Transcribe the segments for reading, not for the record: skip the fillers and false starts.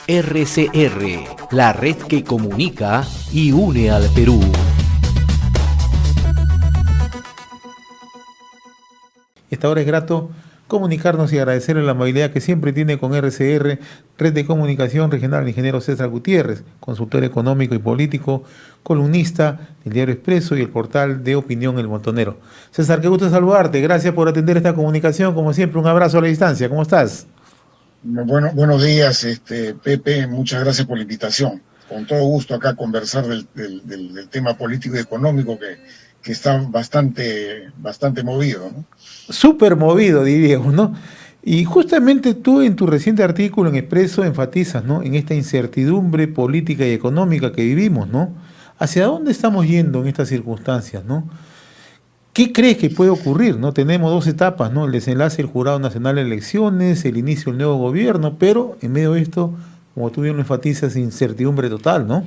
RCR, la red que comunica y une al Perú. Esta hora es grato comunicarnos y agradecerle la amabilidad que siempre tiene con RCR, Red de Comunicación Regional, el ingeniero César Gutiérrez, consultor económico y político, columnista del Diario Expreso y el portal de opinión El Montonero. César, qué gusto saludarte. Gracias por atender esta comunicación. Como siempre, un abrazo a la distancia. ¿Cómo estás? Buenos días, Pepe, muchas gracias por la invitación. Con todo gusto acá conversar del tema político y económico que está bastante movido, ¿no? Súper movido, diríamos, ¿no? Y justamente tú en tu reciente artículo en Expreso enfatizas, ¿no?, en esta incertidumbre política y económica que vivimos, ¿no? ¿Hacia dónde estamos yendo en estas circunstancias, ¿no? ¿Qué crees que puede ocurrir? ¿No? Tenemos dos etapas, ¿no? El desenlace del Jurado Nacional de Elecciones, el inicio del nuevo gobierno, pero en medio de esto, como tú bien lo enfatizas, incertidumbre total, ¿no?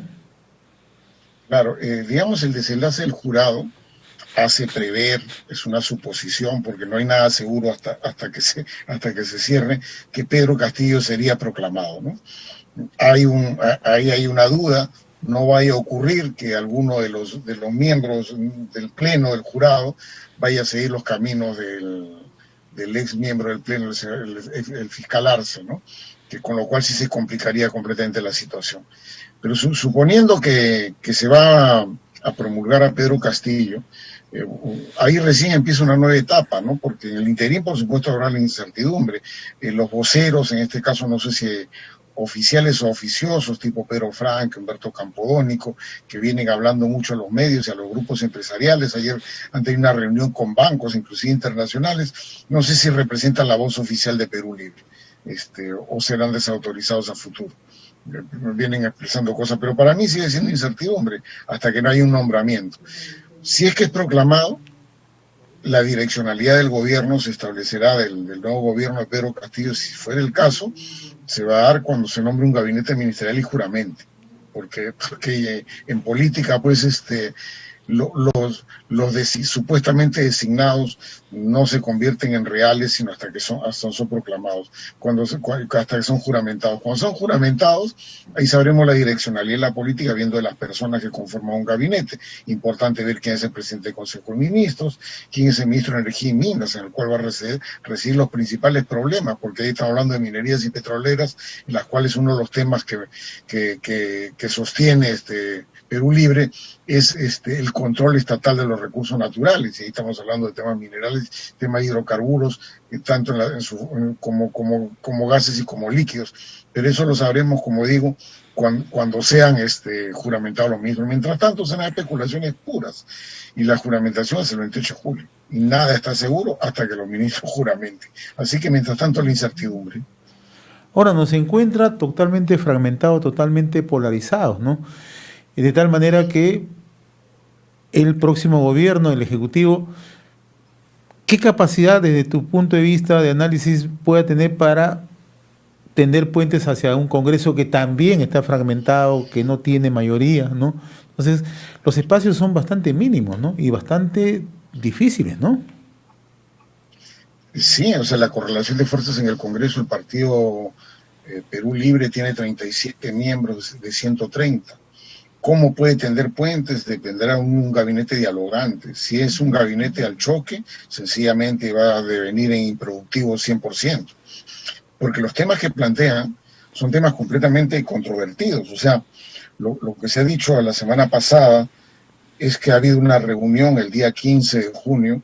Claro, digamos, el desenlace del jurado hace prever, es una suposición, porque no hay nada seguro hasta que se cierre, que Pedro Castillo sería proclamado, ¿no? Ahí hay una duda. No vaya a ocurrir que alguno de los miembros del pleno del jurado vaya a seguir los caminos del ex miembro del pleno, el fiscal Arce, ¿no? Que con lo cual sí se complicaría completamente la situación. Pero suponiendo que se va a promulgar a Pedro Castillo, ahí recién empieza una nueva etapa, ¿no? Porque en el interín, por supuesto, habrá la incertidumbre. Los voceros, en este caso, no sé si oficiales o oficiosos, tipo Pedro Frank, Humberto Campodónico, que vienen hablando mucho a los medios y a los grupos empresariales. Ayer han tenido una reunión con bancos, inclusive internacionales. No sé si representan la voz oficial de Perú Libre, o serán desautorizados a futuro. Vienen expresando cosas, pero para mí sigue siendo incertidumbre hasta que no haya un nombramiento. Si es que es proclamado, la direccionalidad del gobierno se establecerá del nuevo gobierno de Pedro Castillo. Si fuera el caso, se va a dar cuando se nombre un gabinete ministerial y juramente, porque en política, pues, los supuestamente designados no se convierten en reales sino hasta son proclamados, hasta que son juramentados. Cuando son juramentados, ahí sabremos la direccionalidad de la política, viendo de las personas que conforman un gabinete. Importante ver quién es el presidente del Consejo de Ministros, quién es el ministro de Energía y Minas, en el cual va a residir los principales problemas, porque ahí estamos hablando de minerías y petroleras, en las cuales uno de los temas que sostiene Perú Libre es el control estatal de los recursos naturales. Y ahí estamos hablando de temas minerales, temas de hidrocarburos, tanto como gases y como líquidos. Pero eso lo sabremos, como digo, cuando sean juramentados los mismos. Mientras tanto, serán especulaciones puras. Y la juramentación es el 28 de julio. Y nada está seguro hasta que los ministros juramenten. Así que, mientras tanto, la incertidumbre. Ahora nos encuentra totalmente fragmentado, totalmente polarizados, ¿no? Y de tal manera que el próximo gobierno, el Ejecutivo, ¿qué capacidad desde tu punto de vista de análisis pueda tener para tender puentes hacia un Congreso que también está fragmentado, que no tiene mayoría, ¿no? Entonces, los espacios son bastante mínimos, ¿no? Y bastante difíciles, ¿no? Sí, o sea, la correlación de fuerzas en el Congreso, el partido Perú Libre tiene 37 miembros de 130. ¿Cómo puede tender puentes? Dependerá de un gabinete dialogante. Si es un gabinete al choque, sencillamente va a devenir en improductivo 100%. Porque los temas que plantean son temas completamente controvertidos. O sea, lo que se ha dicho la semana pasada es que ha habido una reunión el día 15 de junio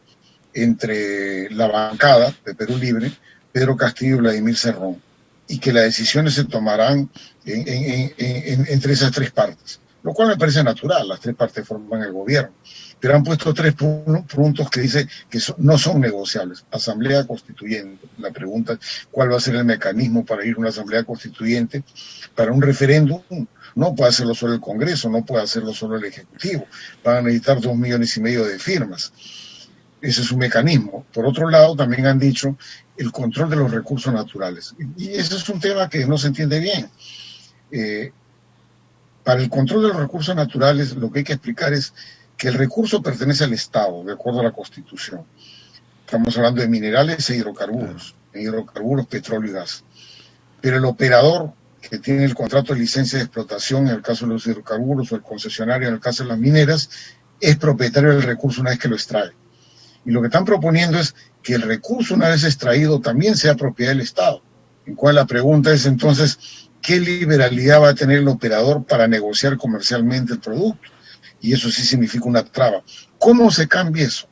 entre la bancada de Perú Libre, Pedro Castillo y Vladimir Cerrón, y que las decisiones se tomarán entre esas tres partes. Lo cual me parece natural, las tres partes forman el gobierno, pero han puesto tres puntos que dice que no son negociables. Asamblea Constituyente, la pregunta es cuál va a ser el mecanismo para ir a una asamblea constituyente. Para un referéndum no puede hacerlo solo el Congreso, no puede hacerlo solo el Ejecutivo, van a necesitar 2,5 millones de firmas. Ese es un mecanismo. Por otro lado, también han dicho el control de los recursos naturales, y ese es un tema que no se entiende bien. Para el control de los recursos naturales, lo que hay que explicar es que el recurso pertenece al Estado, de acuerdo a la Constitución. Estamos hablando de minerales e hidrocarburos, petróleo y gas. Pero el operador que tiene el contrato de licencia de explotación en el caso de los hidrocarburos o el concesionario en el caso de las mineras, es propietario del recurso una vez que lo extrae. Y lo que están proponiendo es que el recurso una vez extraído también sea propiedad del Estado. En cual la pregunta es entonces, ¿qué liberalidad va a tener el operador para negociar comercialmente el producto? Y eso sí significa una traba. ¿Cómo se cambia eso?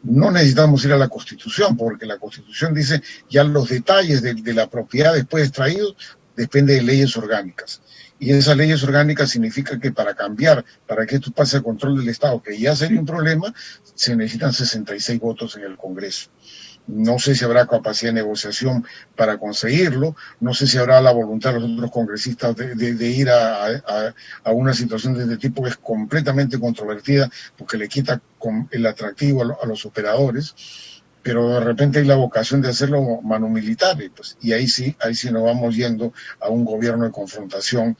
No necesitamos ir a la Constitución, porque la Constitución dice ya los detalles de la propiedad después extraído depende de leyes orgánicas. Y esas leyes orgánicas significa que para cambiar, para que esto pase a control del Estado, que ya sería un problema, se necesitan 66 votos en el Congreso. No sé si habrá capacidad de negociación para conseguirlo, no sé si habrá la voluntad de los otros congresistas de ir a una situación de este tipo que es completamente controvertida porque le quita el atractivo a los operadores, pero de repente hay la vocación de hacerlo mano militar, y ahí sí nos vamos yendo a un gobierno de confrontación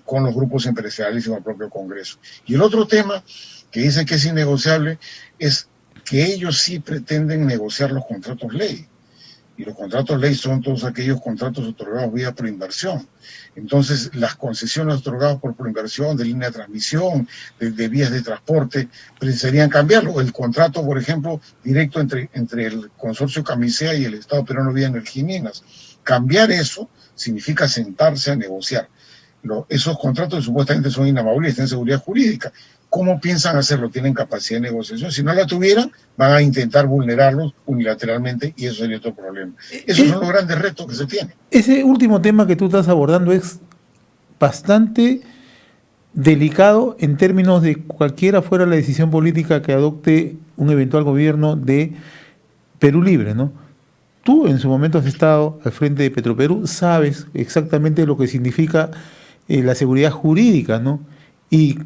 con los grupos empresariales y con el propio Congreso. Y el otro tema que dice que es innegociable es que ellos sí pretenden negociar los contratos ley. Y los contratos ley son todos aquellos contratos otorgados vía proinversión. Entonces, las concesiones otorgadas por proinversión de línea de transmisión, de vías de transporte, precisarían cambiarlo. El contrato, por ejemplo, directo entre el consorcio Camisea y el Estado peruano Vía Energía y Minas. Cambiar eso significa sentarse a negociar. Esos contratos supuestamente son inamovibles, tienen seguridad jurídica. ¿Cómo piensan hacerlo? ¿Tienen capacidad de negociación? Si no la tuvieran, van a intentar vulnerarlos unilateralmente y eso sería otro problema. Esos son los grandes retos que se tienen. Ese último tema que tú estás abordando es bastante delicado en términos de cualquiera fuera la decisión política que adopte un eventual gobierno de Perú Libre, ¿no? Tú en su momento has estado al frente de Petroperú, sabes exactamente lo que significa la seguridad jurídica, ¿no? Y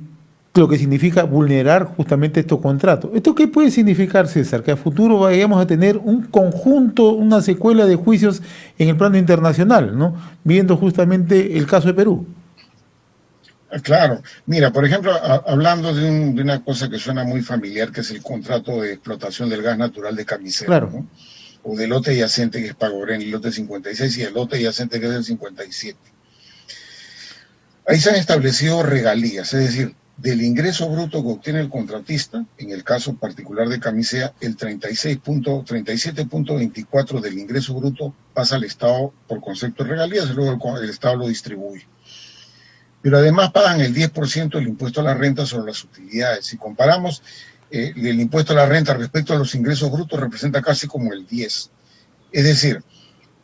lo que significa vulnerar justamente estos contratos. ¿Esto qué puede significar, César? Que a futuro vayamos a tener un conjunto, una secuela de juicios en el plano internacional, ¿no? Viendo justamente el caso de Perú. Claro. Mira, por ejemplo, hablando de una cosa que suena muy familiar, que es el contrato de explotación del gas natural de Camisea, claro, ¿no? O del lote yacente que es Pagorén, el lote 56, y el lote yacente que es el 57. Ahí se han establecido regalías, es decir, del ingreso bruto que obtiene el contratista, en el caso particular de Camisea, el 37.24 del ingreso bruto pasa al Estado por concepto de regalías, y luego el Estado lo distribuye. Pero además pagan el 10% del impuesto a la renta sobre las utilidades. Si comparamos el impuesto a la renta respecto a los ingresos brutos, representa casi como el 10. Es decir,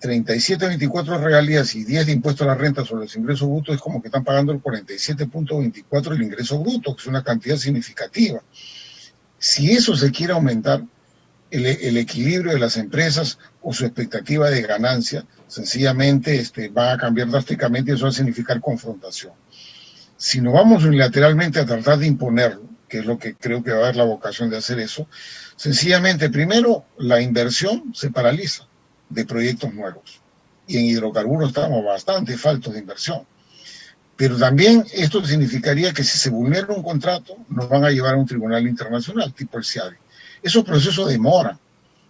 37.24 regalías y 10 de impuesto a la renta sobre los ingresos brutos es como que están pagando el 47.24 del ingreso bruto, que es una cantidad significativa. Si eso se quiere aumentar, el equilibrio de las empresas o su expectativa de ganancia, sencillamente va a cambiar drásticamente y eso va a significar confrontación. Si nos vamos unilateralmente a tratar de imponerlo, que es lo que creo que va a haber la vocación de hacer eso, sencillamente, primero, la inversión se paraliza de proyectos nuevos. Y en hidrocarburos estamos bastante faltos de inversión. Pero también esto significaría que si se vulnera un contrato, nos van a llevar a un tribunal internacional, tipo el CIADI. Esos procesos demoran.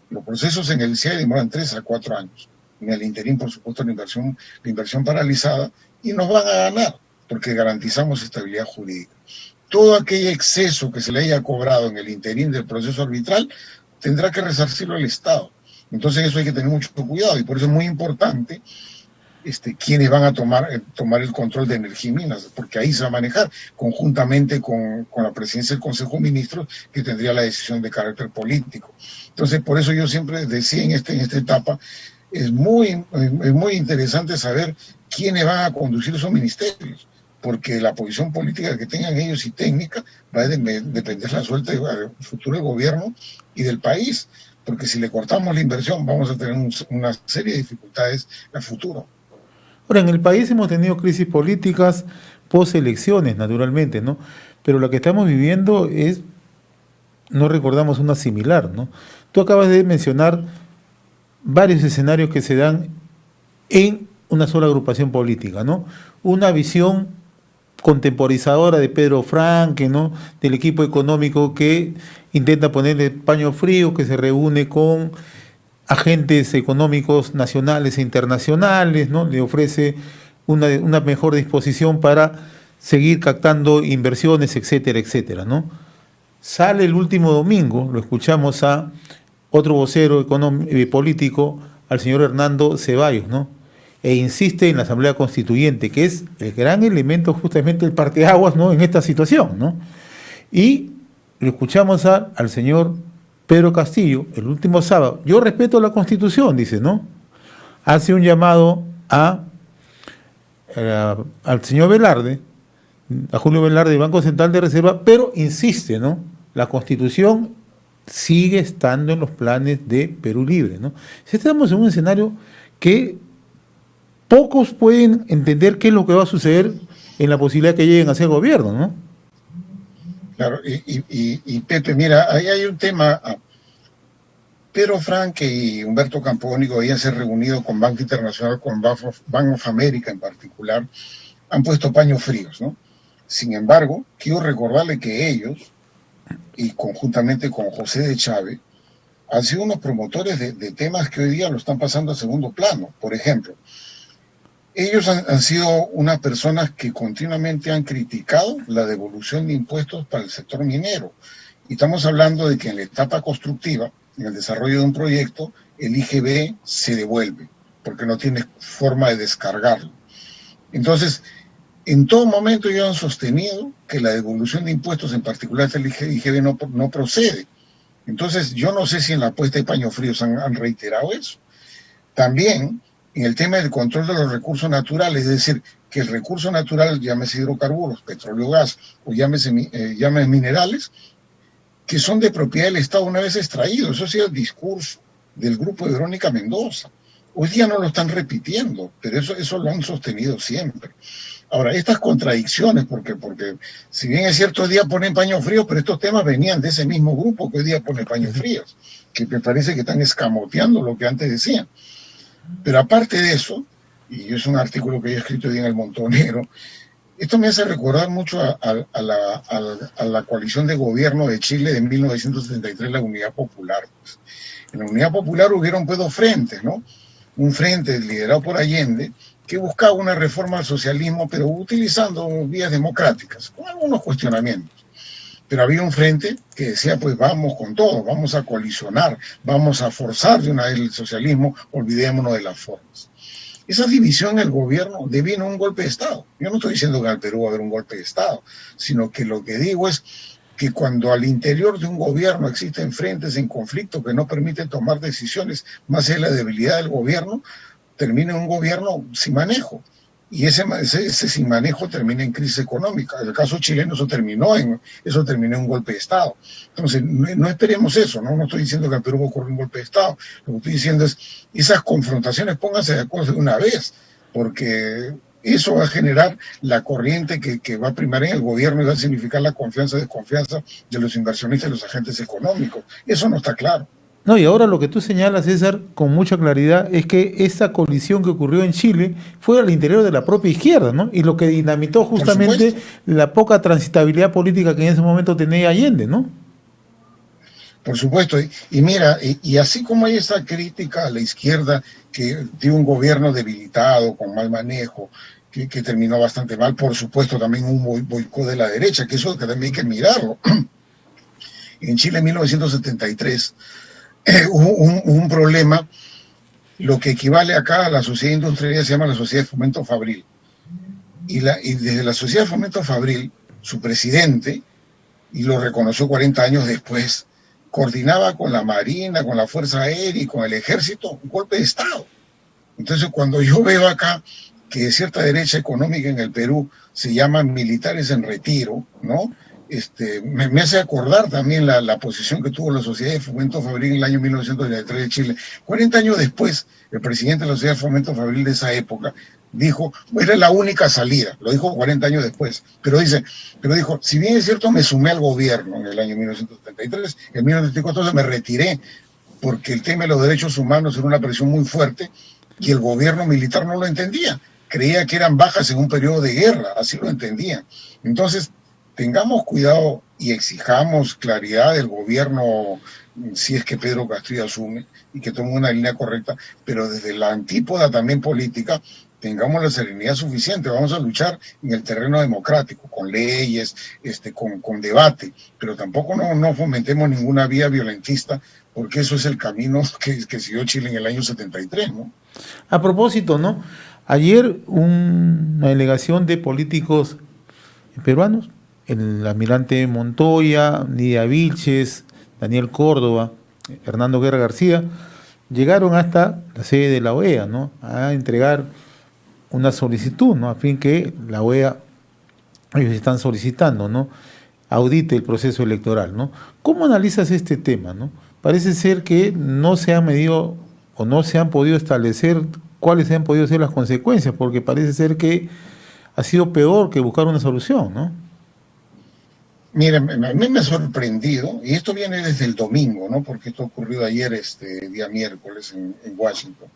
Los procesos en el CIADI demoran 3 a 4 años. En el interín, por supuesto, la inversión paralizada, y nos van a ganar, porque garantizamos estabilidad jurídica. Todo aquel exceso que se le haya cobrado en el interín del proceso arbitral tendrá que resarcirlo el Estado. Entonces eso hay que tener mucho cuidado y por eso es muy importante quienes van a tomar el control de Energía y Minas, porque ahí se va a manejar conjuntamente con la presidencia del Consejo de Ministros, que tendría la decisión de carácter político. Entonces por eso yo siempre decía en esta etapa, es muy interesante saber quiénes van a conducir esos ministerios, porque la posición política que tengan ellos y técnica va a depender la suerte del futuro del gobierno y del país, porque si le cortamos la inversión vamos a tener una serie de dificultades a futuro. Ahora, en el país hemos tenido crisis políticas post-elecciones, naturalmente, ¿no? Pero lo que estamos viviendo no recordamos una similar, ¿no? Tú acabas de mencionar varios escenarios que se dan en una sola agrupación política, ¿no? Una visión contemporizadora de Pedro Franque, ¿no? Del equipo económico que intenta ponerle paño frío, que se reúne con agentes económicos nacionales e internacionales, ¿no? Le ofrece una mejor disposición para seguir captando inversiones, etcétera, etcétera, ¿no? Sale el último domingo, lo escuchamos a otro vocero político, al señor Hernando Ceballos, ¿no? E insiste en la Asamblea Constituyente, que es el gran elemento justamente el parteaguas, ¿no?, en esta situación, ¿no? Y lo escuchamos al señor Pedro Castillo el último sábado. Yo respeto la Constitución, dice, ¿no? Hace un llamado al señor Velarde, a Julio Velarde del Banco Central de Reserva, pero insiste, ¿no? La Constitución sigue estando en los planes de Perú Libre, ¿no? Estamos en un escenario que pocos pueden entender qué es lo que va a suceder en la posibilidad que lleguen a ser gobierno, ¿no? Claro, y Pepe, mira, ahí hay un tema. Pedro Franque y Humberto Campodónico habían se reunido con Banco Internacional, con Bank of America en particular, han puesto paños fríos, ¿no? Sin embargo, quiero recordarle que ellos, y conjuntamente con José de Chávez, han sido unos promotores de temas que hoy día lo están pasando a segundo plano. Por ejemplo, ellos han sido unas personas que continuamente han criticado la devolución de impuestos para el sector minero. Y estamos hablando de que en la etapa constructiva, en el desarrollo de un proyecto, el IGB se devuelve, porque no tiene forma de descargarlo. Entonces, en todo momento ellos han sostenido que la devolución de impuestos, en particular del IGB, no procede. Entonces, yo no sé si en la puesta de paños fríos han reiterado eso. También, en el tema del control de los recursos naturales, es decir, que el recurso natural, llámese hidrocarburos, petróleo, gas, o llámese minerales, que son de propiedad del Estado una vez extraídos. Eso ha sido el discurso del grupo de Verónica Mendoza. Hoy día no lo están repitiendo, pero eso lo han sostenido siempre. Ahora, estas contradicciones, porque si bien es cierto, hoy día ponen paños fríos, pero estos temas venían de ese mismo grupo que hoy día pone paños fríos, que me parece que están escamoteando lo que antes decían. Pero aparte de eso, y es un artículo que he escrito hoy en El Montonero, esto me hace recordar mucho a la coalición de gobierno de Chile de 1973, la Unidad Popular. Pues. En la Unidad Popular hubieron pues dos frentes, ¿no? Un frente liderado por Allende, que buscaba una reforma al socialismo, pero utilizando vías democráticas, con algunos cuestionamientos. Pero había un frente que decía, pues vamos con todo, vamos a coalicionar, vamos a forzar de una vez el socialismo, olvidémonos de las formas. Esa división en el gobierno devino un golpe de Estado. Yo no estoy diciendo que en el Perú va a haber un golpe de Estado, sino que lo que digo es que cuando al interior de un gobierno existen frentes en conflicto que no permiten tomar decisiones más allá de la debilidad del gobierno, termina un gobierno sin manejo. Y ese sin manejo termina en crisis económica. En el caso chileno eso terminó en un golpe de Estado. Entonces, no esperemos eso, ¿no? No estoy diciendo que en Perú va a ocurrir un golpe de Estado. Lo que estoy diciendo es, esas confrontaciones pónganse de acuerdo de una vez, porque eso va a generar la corriente que va a primar en el gobierno y va a significar la confianza, desconfianza de los inversionistas y los agentes económicos. Eso no está claro. No, y ahora lo que tú señalas, César, con mucha claridad, es que esa colisión que ocurrió en Chile fue al interior de la propia izquierda, ¿no? Y lo que dinamitó justamente la poca transitabilidad política que en ese momento tenía Allende, ¿no? Por supuesto, y mira, y así como hay esa crítica a la izquierda que tiene un gobierno debilitado, con mal manejo, que terminó bastante mal, por supuesto también un boicot de la derecha, que eso también hay que mirarlo. En Chile en 1973 hubo un problema, lo que equivale acá a la sociedad industrial se llama la Sociedad de Fomento Fabril. Y desde la Sociedad de Fomento Fabril, su presidente, y lo reconoció 40 años después, coordinaba con la Marina, con la Fuerza Aérea y con el Ejército un golpe de Estado. Entonces, cuando yo veo acá que cierta derecha económica en el Perú se llaman militares en retiro, ¿no? Me hace acordar también la posición que tuvo la Sociedad de Fomento Fabril en el año 1993 de Chile. 40 años después, el presidente de la Sociedad de Fomento Fabril de esa época dijo, era la única salida, lo dijo 40 años después, pero dijo, si bien es cierto, me sumé al gobierno en el año 1973, en 1974 me retiré, porque el tema de los derechos humanos era una presión muy fuerte y el gobierno militar no lo entendía, creía que eran bajas en un periodo de guerra, así lo entendían. Entonces, tengamos cuidado y exijamos claridad del gobierno si es que Pedro Castillo asume y que tome una línea correcta, pero desde la antípoda también política, tengamos la serenidad suficiente, vamos a luchar en el terreno democrático, con leyes, con debate, pero tampoco no fomentemos ninguna vía violentista, porque eso es el camino que siguió Chile en el año 73, ¿no? A propósito, ¿no? Ayer una delegación de políticos peruanos, el almirante Montoya, Nidia Vilches, Daniel Córdoba, Hernando Guerra García, llegaron hasta la sede de la OEA, ¿no? A entregar una solicitud, ¿no? A fin que la OEA, ellos están solicitando, ¿no? Audite el proceso electoral, ¿no? ¿Cómo analizas este tema, no? Parece ser que no se han medido o no se han podido establecer cuáles han podido ser las consecuencias, porque parece ser que ha sido peor que buscar una solución, ¿no? Mira, a mí me ha sorprendido, y esto viene desde el domingo, ¿no? Porque esto ocurrió ayer, día miércoles, en Washington.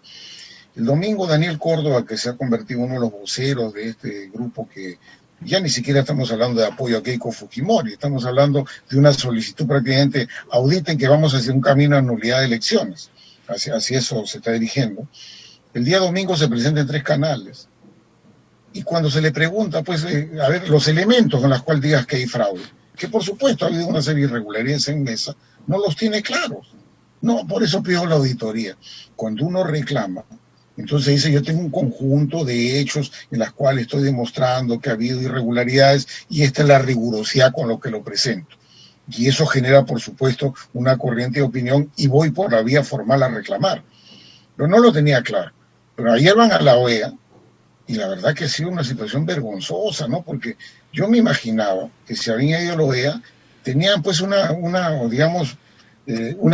El domingo Daniel Córdoba, que se ha convertido en uno de los voceros de este grupo, que ya ni siquiera estamos hablando de apoyo a Keiko Fujimori, estamos hablando de una solicitud prácticamente, auditen que vamos hacia un camino a nulidad de elecciones, hacia eso se está dirigiendo. El día domingo se presenta en 3 canales, y cuando se le pregunta, pues, a ver, los elementos con los cuales digas que hay fraude, que por supuesto ha habido una serie de irregularidades en mesa, no los tiene claros. No, por eso pido la auditoría. Cuando uno reclama, entonces dice, yo tengo un conjunto de hechos en los cuales estoy demostrando que ha habido irregularidades y esta es la rigurosidad con lo que lo presento. Y eso genera, por supuesto, una corriente de opinión y voy por la vía formal a reclamar. Pero no lo tenía claro. Pero ayer van a la OEA y la verdad que ha sido una situación vergonzosa, ¿no? Porque yo me imaginaba que si habían ido a la OEA, tenían pues una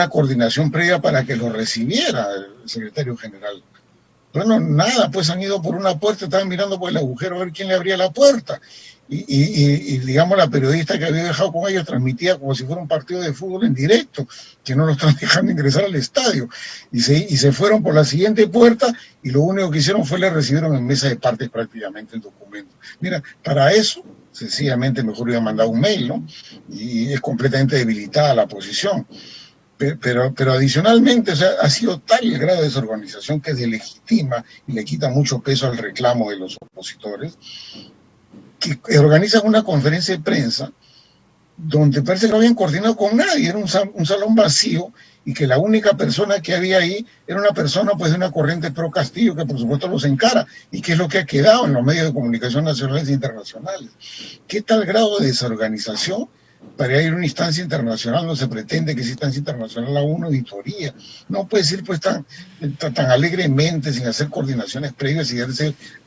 coordinación previa para que lo recibiera el secretario general. Bueno, nada, pues han ido por una puerta, estaban mirando por el agujero a ver quién le abría la puerta. Y digamos, la periodista que había dejado con ellos transmitía como si fuera un partido de fútbol en directo, que no lo están dejando ingresar al estadio. Y se fueron por la siguiente puerta y lo único que hicieron fue le recibieron en mesa de partes prácticamente el documento. Mira, para eso, sencillamente mejor hubiera mandado un mail, ¿no? Y es completamente debilitada la posición. Pero adicionalmente, o sea, ha sido tal el grado de desorganización que delegitima y le quita mucho peso al reclamo de los opositores, que organizan una conferencia de prensa donde parece que no habían coordinado con nadie, era un salón vacío y que la única persona que había ahí era una persona pues de una corriente pro Castillo que por supuesto los encara y que es lo que ha quedado en los medios de comunicación nacionales e internacionales. ¿Qué tal grado de desorganización? Para ir a una instancia internacional no se pretende que esa instancia internacional haga una auditoría. No puede ser pues tan alegremente, sin hacer coordinaciones previas, y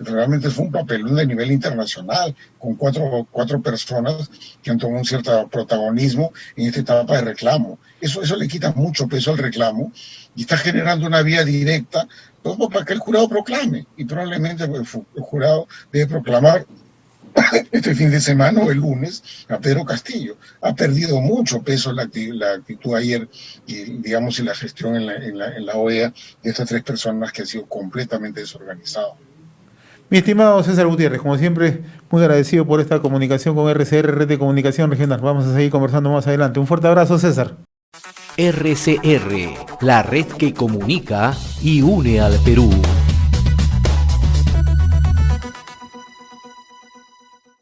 realmente fue un papelón de nivel internacional, con cuatro personas que han tomado un cierto protagonismo en esta etapa de reclamo. Eso le quita mucho peso al reclamo y está generando una vía directa pues, para que el jurado proclame. Y probablemente pues, el jurado debe proclamar este fin de semana o el lunes a Pedro Castillo. Ha perdido mucho peso la actitud ayer y digamos y la gestión en la OEA de estas 3 personas que han sido completamente desorganizadas. Mi estimado César Gutiérrez, como siempre, muy agradecido por esta comunicación con RCR, Red de Comunicación Regional. Vamos a seguir conversando más adelante. Un fuerte abrazo, César. RCR, la red que comunica y une al Perú.